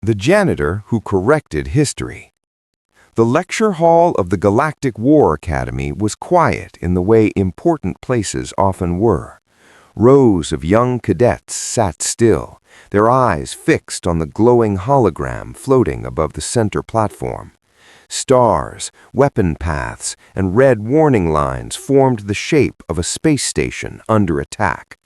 The Janitor Who Corrected History. The lecture hall of the Galactic War Academy was quiet in the way important places often were. Rows of young cadets sat still, their eyes fixed on the glowing hologram floating above the center platform. Stars, weapon paths, and red warning lines formed the shape of a space station under attack.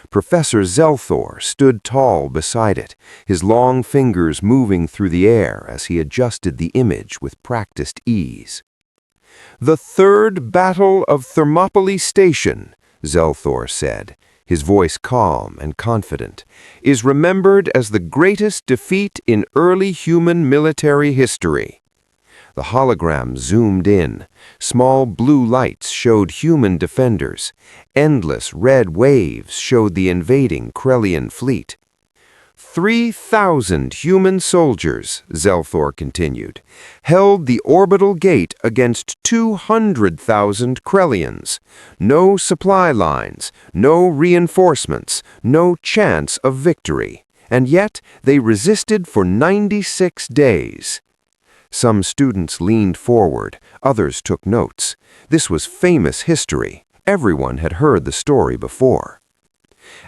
Professor Zelthor stood tall beside it, his long fingers moving through the air as he adjusted the image with practiced ease. "The third battle of Thermopylae Station," Zelthor said, his voice calm and confident, "is remembered as the greatest defeat in early human military history." The hologram zoomed in. Small blue lights showed human defenders. Endless red waves showed the invading Krellian fleet. 3,000 human soldiers, Zelthor continued, held the orbital gate against 200,000 Krellians. No supply lines, no reinforcements, no chance of victory. And yet they resisted for 96 days. Some students leaned forward, others took notes. This was famous history. Everyone had heard the story before.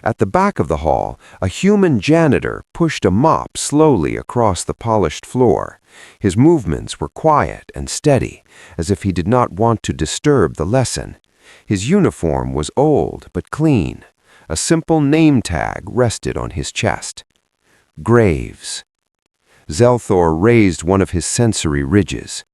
At the back of the hall, a human janitor pushed a mop slowly across the polished floor. His movements were quiet and steady, as if he did not want to disturb the lesson. His uniform was old but clean. A simple name tag rested on his chest. Graves. Zelthor raised one of his sensory ridges.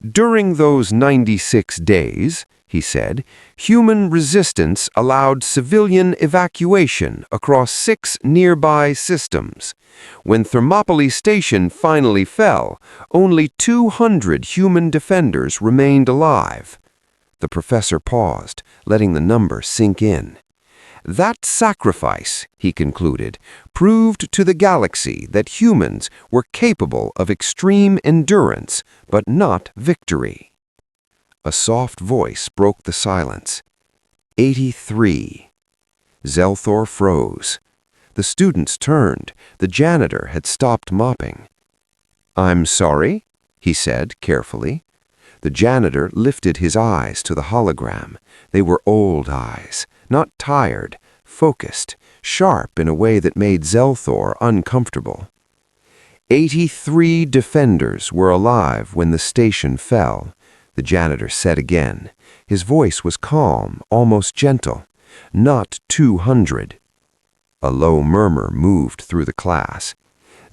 "During those 96 days, he said, human resistance allowed civilian evacuation across 6 nearby systems. When Thermopylae Station finally fell, only 200 human defenders remained alive." The professor paused, letting the number sink in. "That sacrifice," he concluded, "proved to the galaxy that humans were capable of extreme endurance, but not victory." A soft voice broke the silence. 83. Zelthor froze. The students turned. The janitor had stopped mopping. "I'm sorry," he said carefully. The janitor lifted his eyes to the hologram. They were old eyes, not tired, focused, sharp in a way that made Zelthor uncomfortable. 83 defenders were alive when the station fell, the janitor said again. His voice was calm, almost gentle. Not 200. A low murmur moved through the class.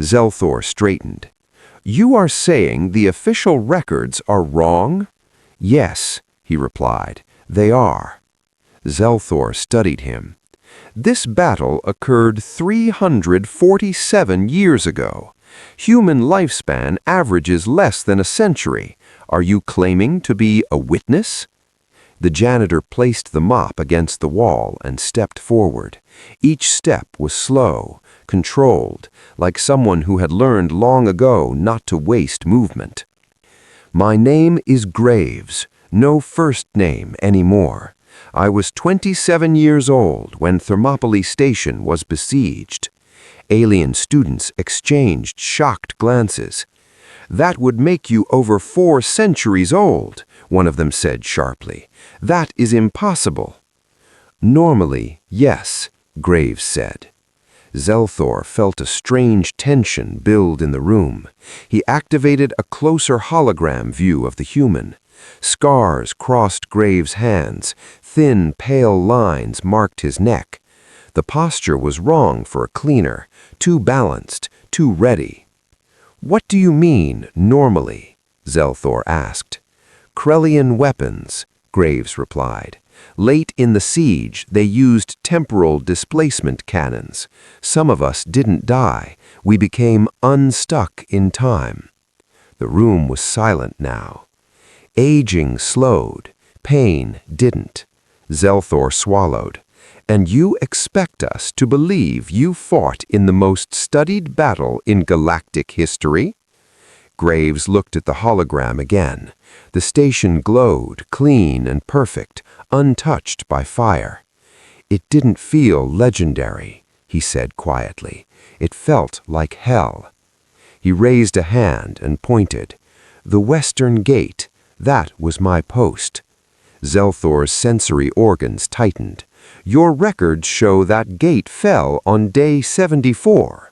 Zelthor straightened. "You are saying the official records are wrong?" "Yes," he replied, "they are." Zelthor studied him. "This battle occurred 347 years ago. Human lifespan averages less than a century. Are you claiming to be a witness?" The janitor placed the mop against the wall and stepped forward. Each step was slow, controlled, like someone who had learned long ago not to waste movement. "My name is Graves, no first name anymore. I was 27 years old when Thermopylae Station was besieged." Alien students exchanged shocked glances. "That would make you over 4 centuries old," one of them said sharply. "That is impossible." "Normally, yes," Graves said. Zelthor felt a strange tension build in the room. He activated a closer hologram view of the human. Scars crossed Graves' hands. Thin, pale lines marked his neck. The posture was wrong for a cleaner, too balanced, too ready. "What do you mean, normally?" Zelthor asked. "Krellian weapons," Graves replied. "Late in the siege, they used temporal displacement cannons. Some of us didn't die. We became unstuck in time." The room was silent now. Aging slowed. Pain didn't. Zelthor swallowed. "And you expect us to believe you fought in the most studied battle in galactic history?" Graves looked at the hologram again. The station glowed, clean and perfect, untouched by fire. "It didn't feel legendary," he said quietly. "It felt like hell." He raised a hand and pointed. "The western gate, that was my post." Zelthor's sensory organs tightened. "Your records show that gate fell on day 74.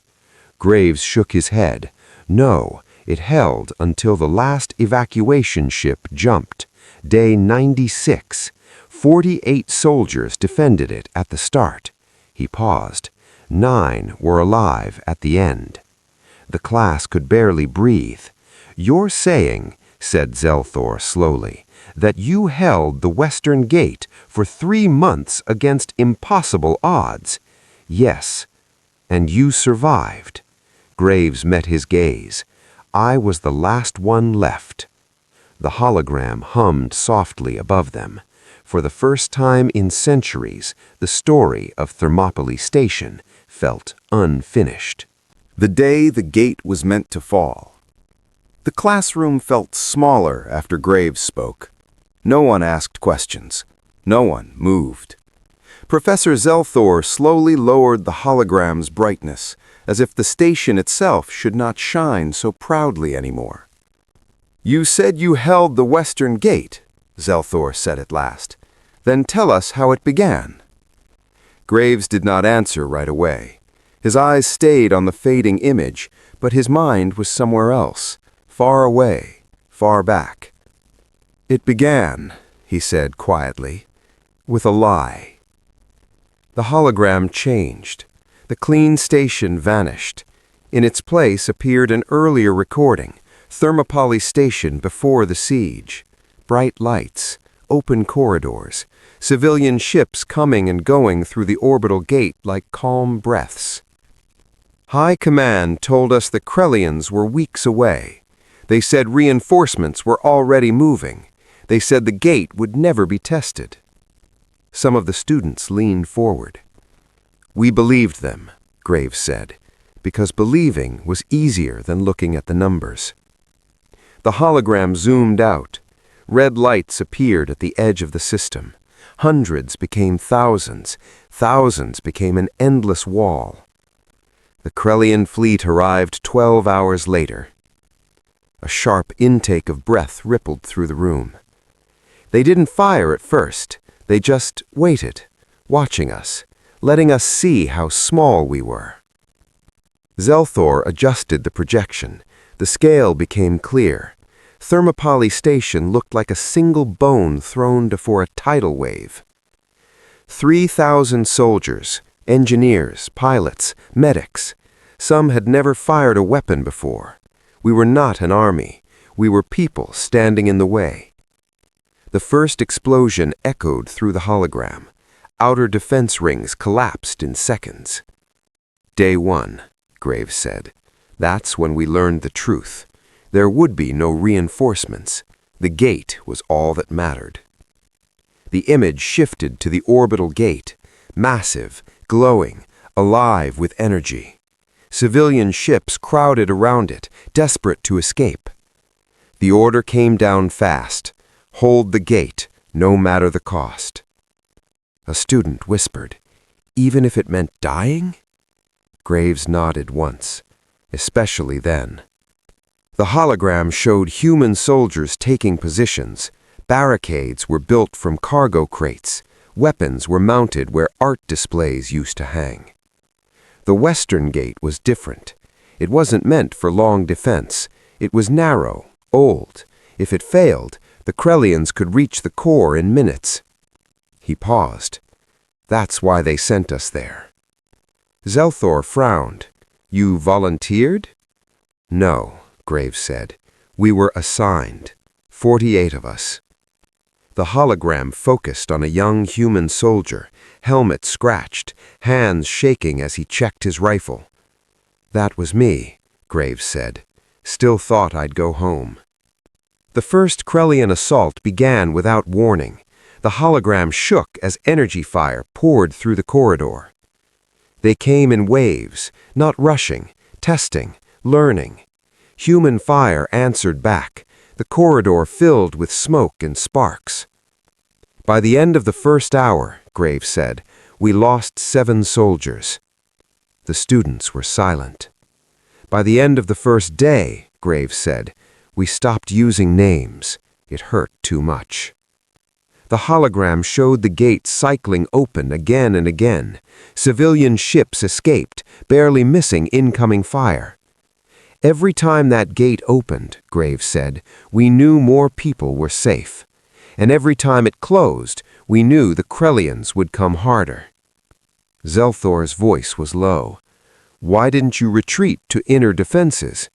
Graves shook his head. "No, it held until the last evacuation ship jumped. Day 96. 48 soldiers defended it at the start." He paused. 9 were alive at the end. The class could barely breathe. "You're saying," said Zelthor slowly, "that you held the western gate for 3 months against impossible odds." "Yes. And you survived." Graves met his gaze. "I was the last one left." The hologram hummed softly above them. For the first time in centuries, the story of Thermopylae Station felt unfinished. The day the gate was meant to fall. The classroom felt smaller after Graves spoke. No one asked questions. No one moved. Professor Zelthor slowly lowered the hologram's brightness, as if the station itself should not shine so proudly anymore. "You said you held the western gate," Zelthor said at last. "Then tell us how it began." Graves did not answer right away. His eyes stayed on the fading image, but his mind was somewhere else, far away, far back. "It began," he said quietly, "with a lie." The hologram changed. The clean station vanished. In its place appeared an earlier recording, Thermopylae Station before the siege. Bright lights, open corridors, civilian ships coming and going through the orbital gate like calm breaths. "High Command told us the Krellians were weeks away. They said reinforcements were already moving. They said the gate would never be tested." Some of the students leaned forward. "We believed them," Graves said, "because believing was easier than looking at the numbers." The hologram zoomed out. Red lights appeared at the edge of the system. Hundreds became thousands. Thousands became an endless wall. The Krellian fleet arrived 12 hours later. A sharp intake of breath rippled through the room. "They didn't fire at first. They just waited, watching us, letting us see how small we were." Zelthor adjusted the projection. The scale became clear. Thermopylae Station looked like a single bone thrown before a tidal wave. 3,000 soldiers, engineers, pilots, medics. Some had never fired a weapon before. We were not an army. We were people standing in the way. The first explosion echoed through the hologram. Outer defense rings collapsed in seconds. "Day 1, Graves said. "That's when we learned the truth. There would be no reinforcements. The gate was all that mattered." The image shifted to the orbital gate, massive, glowing, alive with energy. Civilian ships crowded around it, desperate to escape. The order came down fast. "Hold the gate, no matter the cost." A student whispered, "Even if it meant dying?" Graves nodded once, especially then. The hologram showed human soldiers taking positions. Barricades were built from cargo crates. Weapons were mounted where art displays used to hang. The western gate was different. It wasn't meant for long defense. It was narrow, old. If it failed, the Krellians could reach the core in minutes. He paused. "That's why they sent us there." Zelthor frowned. "You volunteered?" "No," Graves said. "We were assigned. 48 of us." The hologram focused on a young human soldier, helmet scratched, hands shaking as he checked his rifle. "That was me," Graves said. "Still thought I'd go home." The first Krellian assault began without warning. The hologram shook as energy fire poured through the corridor. They came in waves, not rushing, testing, learning. Human fire answered back, the corridor filled with smoke and sparks. By the end of the first hour, Graves said, we lost 7 soldiers. The students were silent. By the end of the first day, Graves said, we stopped using names. It hurt too much. The hologram showed the gate cycling open again and again. Civilian ships escaped, barely missing incoming fire. Every time that gate opened, Graves said, we knew more people were safe. And every time it closed, we knew the Krellians would come harder. Zelthor's voice was low. Why didn't you retreat to inner defenses?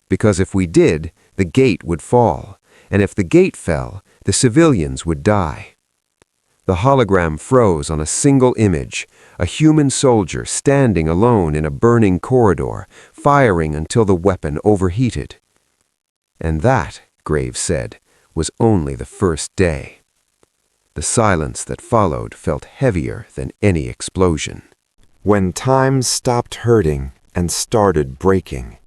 Because if we did, the gate would fall. And if the gate fell, the civilians would die. The hologram froze on a single image, a human soldier standing alone in a burning corridor, firing until the weapon overheated. And that, Graves said, was only the first day. The silence that followed felt heavier than any explosion. When time stopped hurting and started breaking.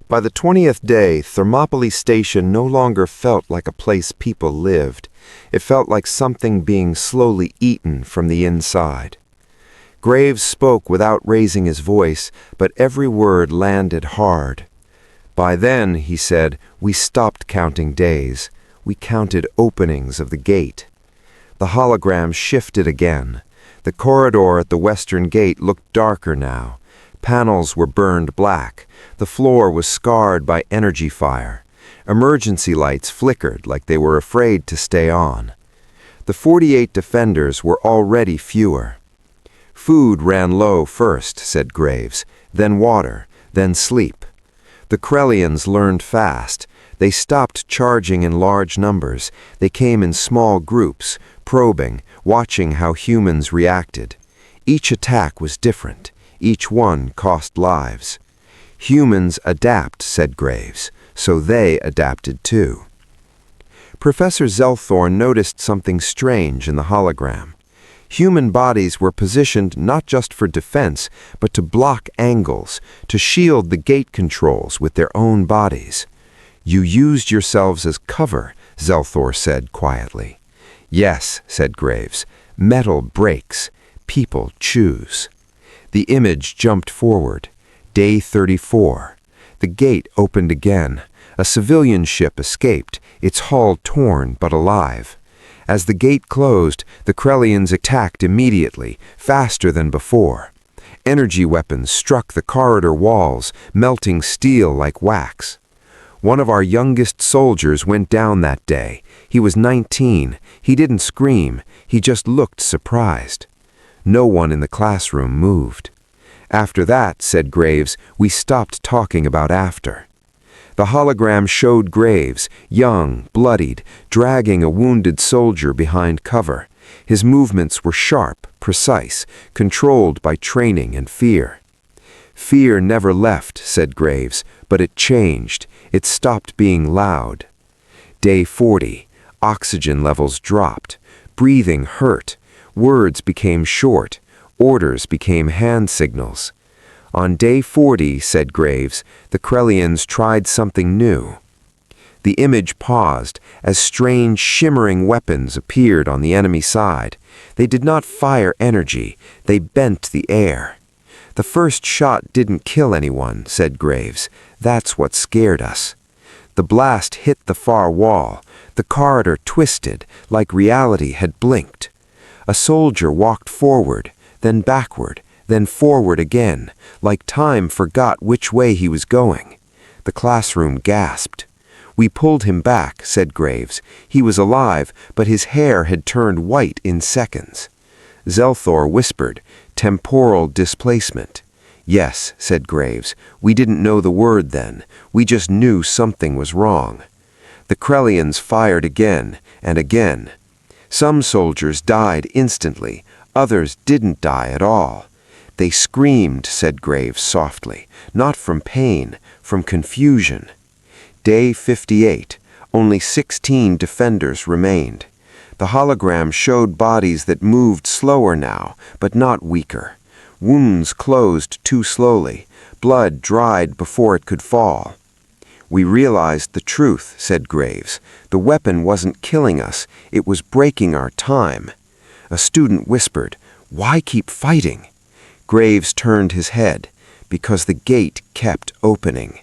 By the 20th day, Thermopylae Station no longer felt like a place people lived. It felt like something being slowly eaten from the inside. Graves spoke without raising his voice, but every word landed hard. By then, he said, we stopped counting days. We counted openings of the gate. The hologram shifted again. The corridor at the western gate looked darker now. Panels were burned black. The floor was scarred by energy fire. Emergency lights flickered like they were afraid to stay on. The 48 defenders were already fewer. Food ran low first, said Graves, then water, then sleep. The Krellians learned fast. They stopped charging in large numbers. They came in small groups, probing, watching how humans reacted. Each attack was different. Each one cost lives. Humans adapt, said Graves, so they adapted too. Professor Zelthor noticed something strange in the hologram. Human bodies were positioned not just for defense, but to block angles, to shield the gate controls with their own bodies. You used yourselves as cover, Zelthor said quietly. Yes, said Graves. Metal breaks. People choose. The image jumped forward. Day 34. The gate opened again. A civilian ship escaped, its hull torn but alive. As the gate closed, the Krellians attacked immediately, faster than before. Energy weapons struck the corridor walls, melting steel like wax. One of our youngest soldiers went down that day. He was 19. He didn't scream. He just looked surprised. No one in the classroom moved. After that, said Graves, we stopped talking about after. The hologram showed Graves, young, bloodied, dragging a wounded soldier behind cover. His movements were sharp, precise, controlled by training and fear. Fear never left, said Graves, but it changed. It stopped being loud. Day 40. Oxygen levels dropped. Breathing hurt. Words became short. Orders became hand signals. On day 40, said Graves, the Krellians tried something new. The image paused as strange, shimmering weapons appeared on the enemy side. They did not fire energy. They bent the air. The first shot didn't kill anyone, said Graves. That's what scared us. The blast hit the far wall. The corridor twisted, like reality had blinked. A soldier walked forward, then backward, then forward again, like time forgot which way he was going. The classroom gasped. We pulled him back, said Graves. He was alive, but his hair had turned white in seconds. Zelthor whispered, temporal displacement. Yes, said Graves. We didn't know the word then. We just knew something was wrong. The Krellians fired again and again. Some soldiers died instantly. Others didn't die at all. They screamed, said Graves softly, not from pain, from confusion. Day 58. Only 16 defenders remained. The hologram showed bodies that moved slower now, but not weaker. Wounds closed too slowly. Blood dried before it could fall. We realized the truth, said Graves. The weapon wasn't killing us. It was breaking our time. A student whispered, why keep fighting? Graves turned his head. because the gate kept opening.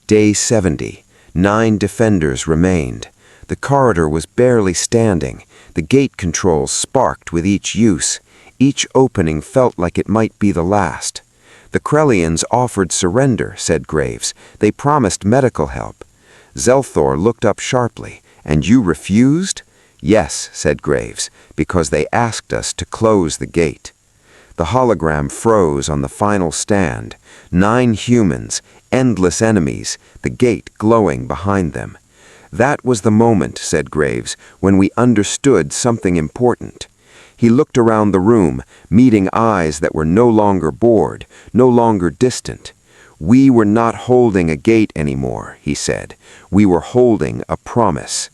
Day 70, 9 defenders remained. The corridor was barely standing. The gate controls sparked with each use. Each opening felt like it might be the last. "The Krellians offered surrender," said Graves. "They promised medical help." Zelthor looked up sharply. "And you refused?" "Yes," said Graves, "because they asked us to close the gate." The hologram froze on the final stand. 9 humans, endless enemies, the gate glowing behind them. "That was the moment," said Graves, "when we understood something important." He looked around the room, meeting eyes that were no longer bored, no longer distant. "We were not holding a gate anymore," he said. "We were holding a promise."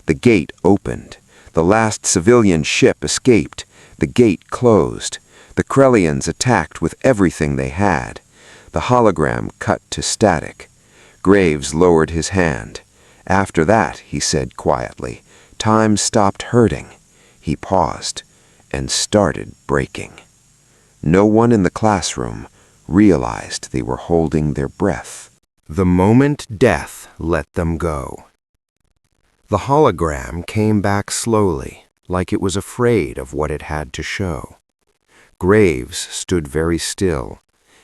The gate opened. The last civilian ship escaped. The gate closed. The Krellians attacked with everything they had. The hologram cut to static. Graves lowered his hand. "After that," he said quietly, "time stopped hurting." He paused and started breaking. No one in the classroom realized they were holding their breath. The moment death let them go. The hologram came back slowly, like it was afraid of what it had to show. Graves stood very still.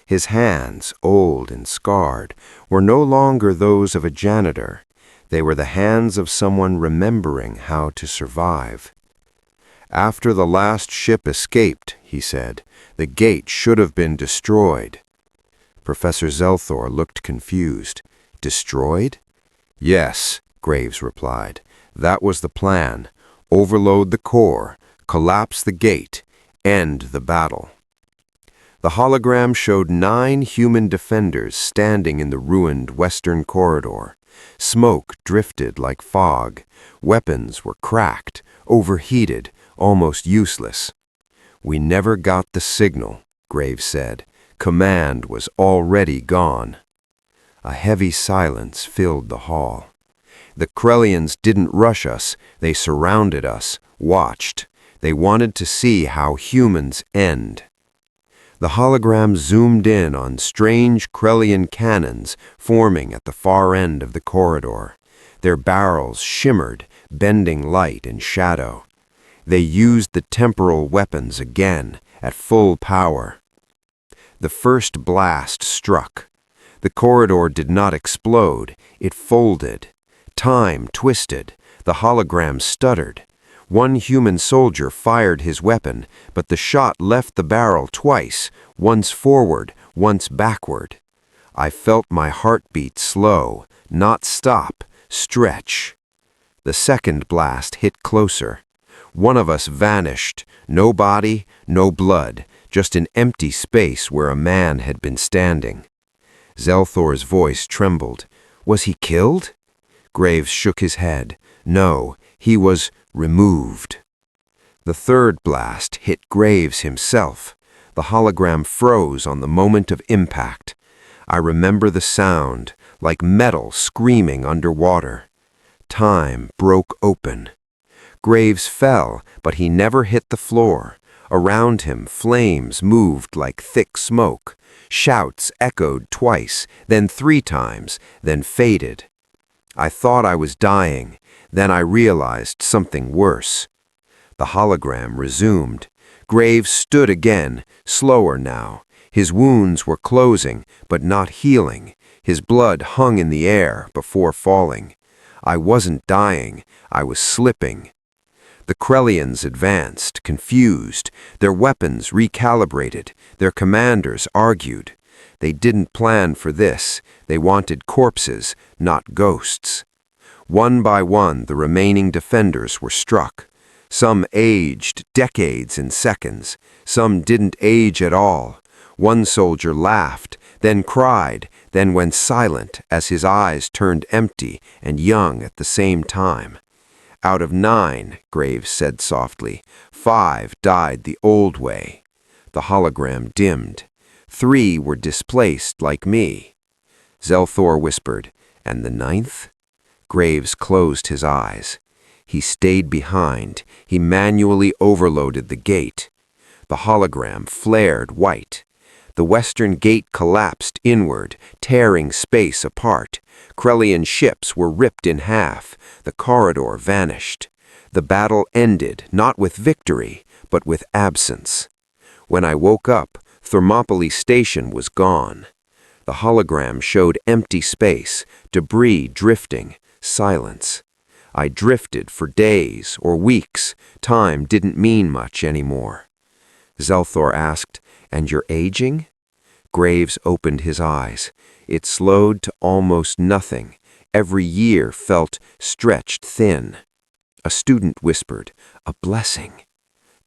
His hands, old and scarred, were no longer those of a janitor. They were the hands of someone remembering how to survive. "After the last ship escaped," he said, "the gate should have been destroyed." Professor Zelthor looked confused. "Destroyed?" "Yes," Graves replied. "That was the plan. Overload the core, collapse the gate, end the battle." The hologram showed 9 human defenders standing in the ruined western corridor. Smoke drifted like fog. Weapons were cracked, overheated, almost useless. "We never got the signal," Graves said. "Command was already gone." A heavy silence filled the hall. "The Krellians didn't rush us. They surrounded us, watched. They wanted to see how humans end." The hologram zoomed in on strange Krellian cannons forming at the far end of the corridor. Their barrels shimmered, bending light and shadow. They used the temporal weapons again, at full power. The first blast struck. The corridor did not explode, it folded. Time twisted. The hologram stuttered. One human soldier fired his weapon, but the shot left the barrel twice, once forward, once backward. I felt my heartbeat slow, not stop, stretch. The second blast hit closer. One of us vanished, no body, no blood, just an empty space where a man had been standing. Zelthor's voice trembled. "Was he killed?" Graves shook his head. "No, he was removed." The third blast hit Graves himself. The hologram froze on the moment of impact. I remember the sound, like metal screaming underwater. Time broke open. Graves fell, but he never hit the floor. Around him, flames moved like thick smoke. Shouts echoed twice, then 3 times, then faded. I thought I was dying. Then I realized something worse. The hologram resumed. Graves stood again, slower now. His wounds were closing, but not healing. His blood hung in the air before falling. I wasn't dying, I was slipping. The Krellians advanced, confused, their weapons recalibrated, their commanders argued. They didn't plan for this. They wanted corpses, not ghosts. One by one, the remaining defenders were struck. Some aged decades in seconds. Some didn't age at all. One soldier laughed, then cried, then went silent as his eyes turned empty and young at the same time. "Out of 9, Graves said softly, 5 died the old way." The hologram dimmed. 3 were displaced like me. Zelthor whispered, "And the 9th?" Graves closed his eyes. He stayed behind. He manually overloaded the gate. The hologram flared white. The western gate collapsed inward, tearing space apart. Krellian ships were ripped in half. The corridor vanished. The battle ended, not with victory, but with absence. When I woke up, Thermopylae Station was gone. The hologram showed empty space, debris drifting, silence. I drifted for days or weeks. Time didn't mean much anymore. Zelthor asked, "And you're aging?" Graves opened his eyes. It slowed to almost nothing. Every year felt stretched thin. A student whispered, "A blessing."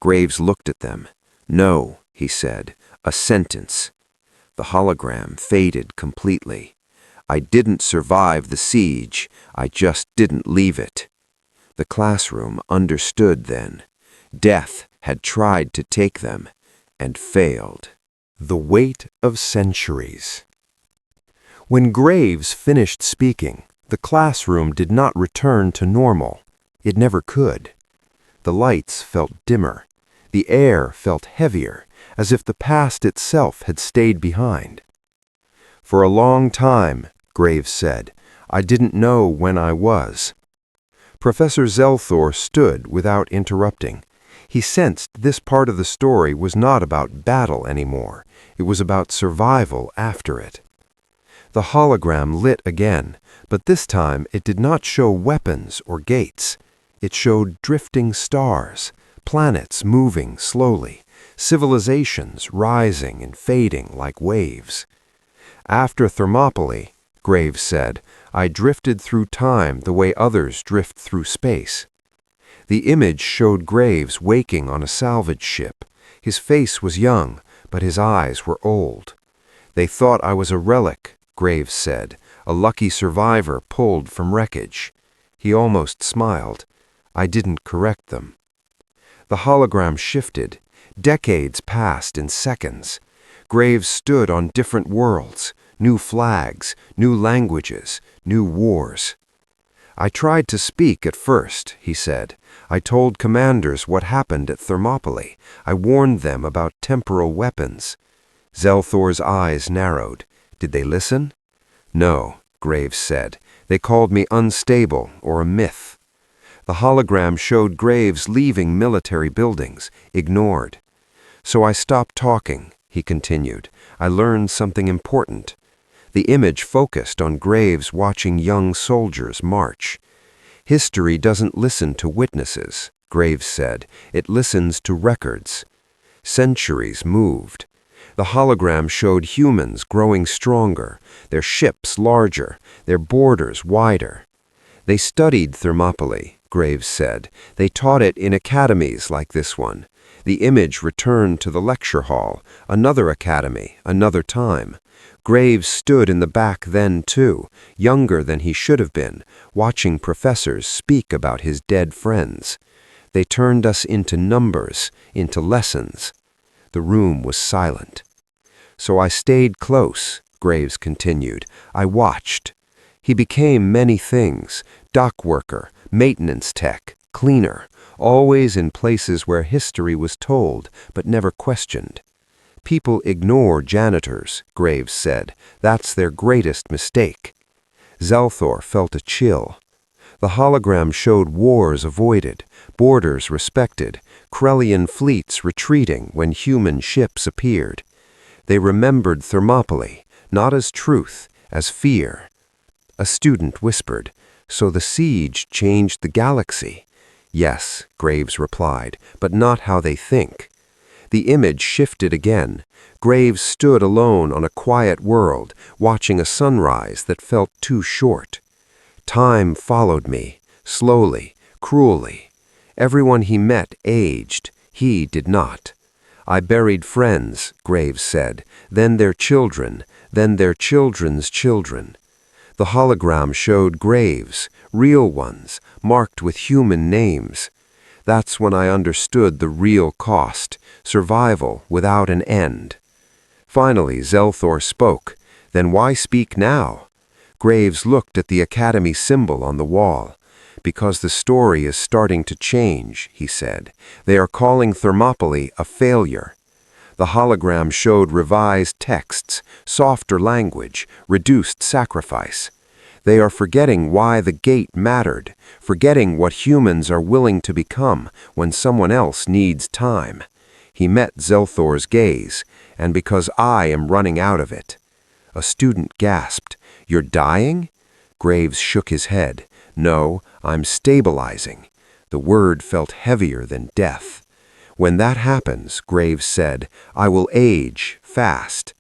Graves looked at them. "No," he said, "a sentence." The hologram faded completely. I didn't survive the siege. I just didn't leave it. The classroom understood then. Death had tried to take them and failed. The weight of centuries. When Graves finished speaking, the classroom did not return to normal. It never could. The lights felt dimmer. The air felt heavier, as if the past itself had stayed behind. "For a long time," Graves said, "I didn't know when I was." Professor Zelthor stood without interrupting. He sensed this part of the story was not about battle anymore. It was about survival after it. The hologram lit again, but this time it did not show weapons or gates. It showed drifting stars, planets moving slowly, civilizations rising and fading like waves. "After Thermopylae," Graves said, "I drifted through time the way others drift through space." The image showed Graves waking on a salvage ship. His face was young, but his eyes were old. "They thought I was a relic," Graves said, "a lucky survivor pulled from wreckage." He almost smiled. "I didn't correct them." The hologram shifted. Decades passed in seconds. Graves stood on different worlds, new flags, new languages, new wars. "I tried to speak at first," he said. "I told commanders what happened at Thermopylae. I warned them about temporal weapons." Zelthor's eyes narrowed. "Did they listen?" "No," Graves said. "They called me unstable or a myth." The hologram showed Graves leaving military buildings, ignored. "So I stopped talking," he continued. "I learned something important." The image focused on Graves watching young soldiers march. "History doesn't listen to witnesses," Graves said. "It listens to records." Centuries moved. The hologram showed humans growing stronger, their ships larger, their borders wider. "They studied Thermopylae," Graves said. "They taught it in academies like this one." The image returned to the lecture hall, another academy, another time. Graves stood in the back then, too, younger than he should have been, watching professors speak about his dead friends. "They turned us into numbers, into lessons." The room was silent. "So I stayed close," Graves continued. "I watched." He became many things: dock worker, maintenance tech, cleaner, always in places where history was told but never questioned. "People ignore janitors," Graves said. "That's their greatest mistake." Zelthor felt a chill. The hologram showed wars avoided, borders respected, Krellian fleets retreating when human ships appeared. They remembered Thermopylae, not as truth, as fear. A student whispered, "So the siege changed the galaxy?" "Yes," Graves replied, "but not how they think." The image shifted again. Graves stood alone on a quiet world, watching a sunrise that felt too short. "Time followed me, slowly, cruelly. Everyone he met aged. He did not. I buried friends," Graves said, "then their children, then their children's children." The hologram showed graves, real ones, marked with human names. That's when I understood the real cost, survival without an end. Finally, Zelthor spoke. "Then why speak now?" Graves looked at the Academy symbol on the wall. "Because the story is starting to change," he said. "They are calling Thermopylae a failure." The hologram showed revised texts, softer language, reduced sacrifice. They are forgetting why the gate mattered, forgetting what humans are willing to become when someone else needs time. He met Zelthor's gaze, and because I am running out of it. A student gasped, "You're dying?" Graves shook his head. "No, I'm stabilizing." The word felt heavier than death. "When that happens," Graves said, "I will age fast."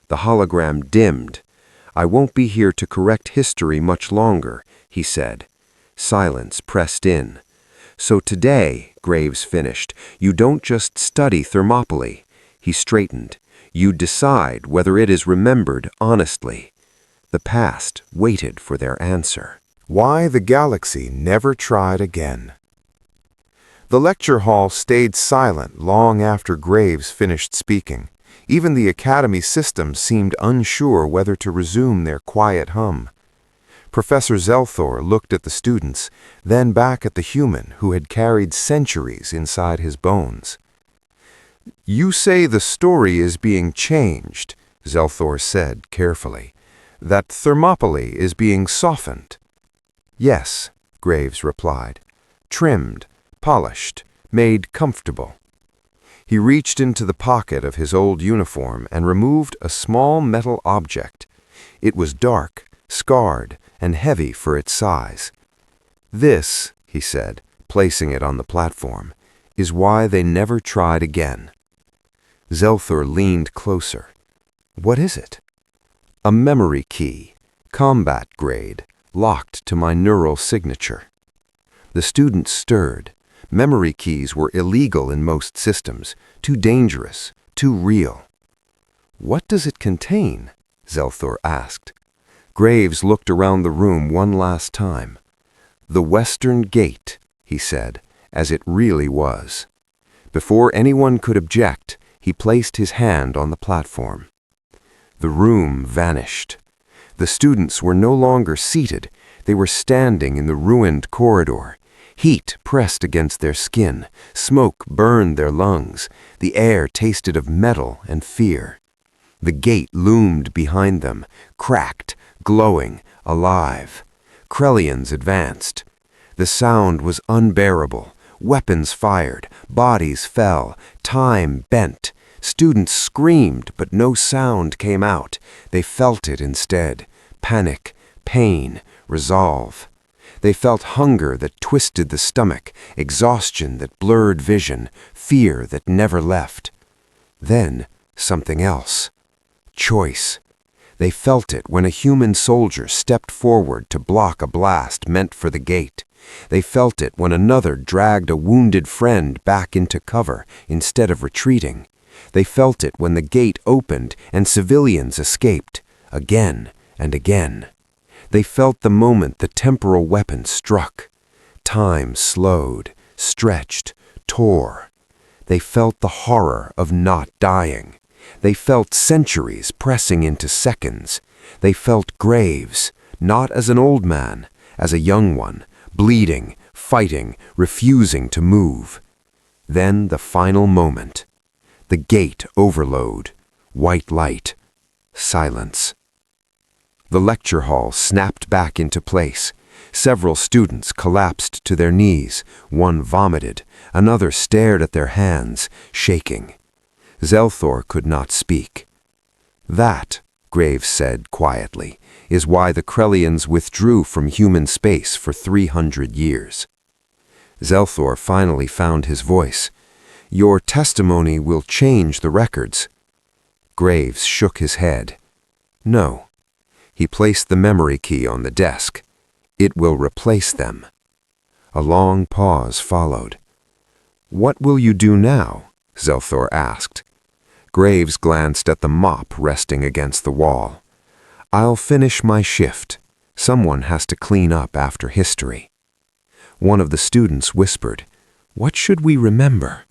The hologram dimmed. "I won't be here to correct history much longer," he said. Silence pressed in. "So today," Graves finished, "you don't just study Thermopylae." He straightened. "You decide whether it is remembered honestly." The past waited for their answer. Why the galaxy never tried again. The lecture hall stayed silent long after Graves finished speaking. Even the Academy system seemed unsure whether to resume their quiet hum. Professor Zelthor looked at the students, then back at the human who had carried centuries inside his bones. "You say the story is being changed," Zelthor said carefully. "That Thermopylae is being softened." "Yes," Graves replied. "Trimmed, polished, made comfortable." He reached into the pocket of his old uniform and removed a small metal object. It was dark, scarred, and heavy for its size. "This," he said, placing it on the platform, "is why they never tried again." Zelthor leaned closer. "What is it?" "A memory key, combat grade, locked to my neural signature." The student stirred. Memory keys were illegal in most systems, too dangerous, too real. "What does it contain?" Zelthor asked. Graves looked around the room one last time. "The Western Gate," he said, as it really was. Before anyone could object, he placed his hand on the platform. The room vanished. The students were no longer seated. They were standing in the ruined corridor. Heat pressed against their skin. Smoke burned their lungs. The air tasted of metal and fear. The gate loomed behind them, cracked, glowing, alive. Krellians advanced. The sound was unbearable. Weapons fired. Bodies fell. Time bent. Students screamed, but no sound came out. They felt it instead. Panic, pain, resolve. They felt hunger that twisted the stomach, exhaustion that blurred vision, fear that never left. Then something else. Choice. They felt it when a human soldier stepped forward to block a blast meant for the gate. They felt it when another dragged a wounded friend back into cover instead of retreating. They felt it when the gate opened and civilians escaped, again and again. They felt the moment the temporal weapon struck. Time slowed, stretched, tore. They felt the horror of not dying. They felt centuries pressing into seconds. They felt Graves, not as an old man, as a young one, bleeding, fighting, refusing to move. Then the final moment. The gate overload. White light. Silence. The lecture hall snapped back into place. Several students collapsed to their knees. One vomited. Another stared at their hands, shaking. Zelthor could not speak. "That," Graves said quietly, "is why the Krellians withdrew from human space for 300 years. Zelthor finally found his voice. "Your testimony will change the records." Graves shook his head. "No." He placed the memory key on the desk. "It will replace them." A long pause followed. "What will you do now?" Zelthor asked. Graves glanced at the mop resting against the wall. "I'll finish my shift. Someone has to clean up after history." One of the students whispered, "What should we remember?"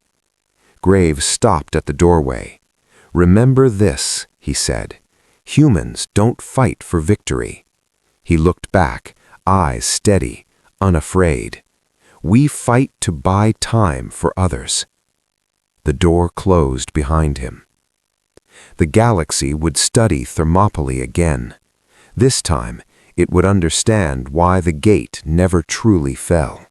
Graves stopped at the doorway. "Remember this," he said. "Humans don't fight for victory." He looked back, eyes steady, unafraid. "We fight to buy time for others." The door closed behind him. The galaxy would study Thermopylae again. This time, it would understand why the gate never truly fell.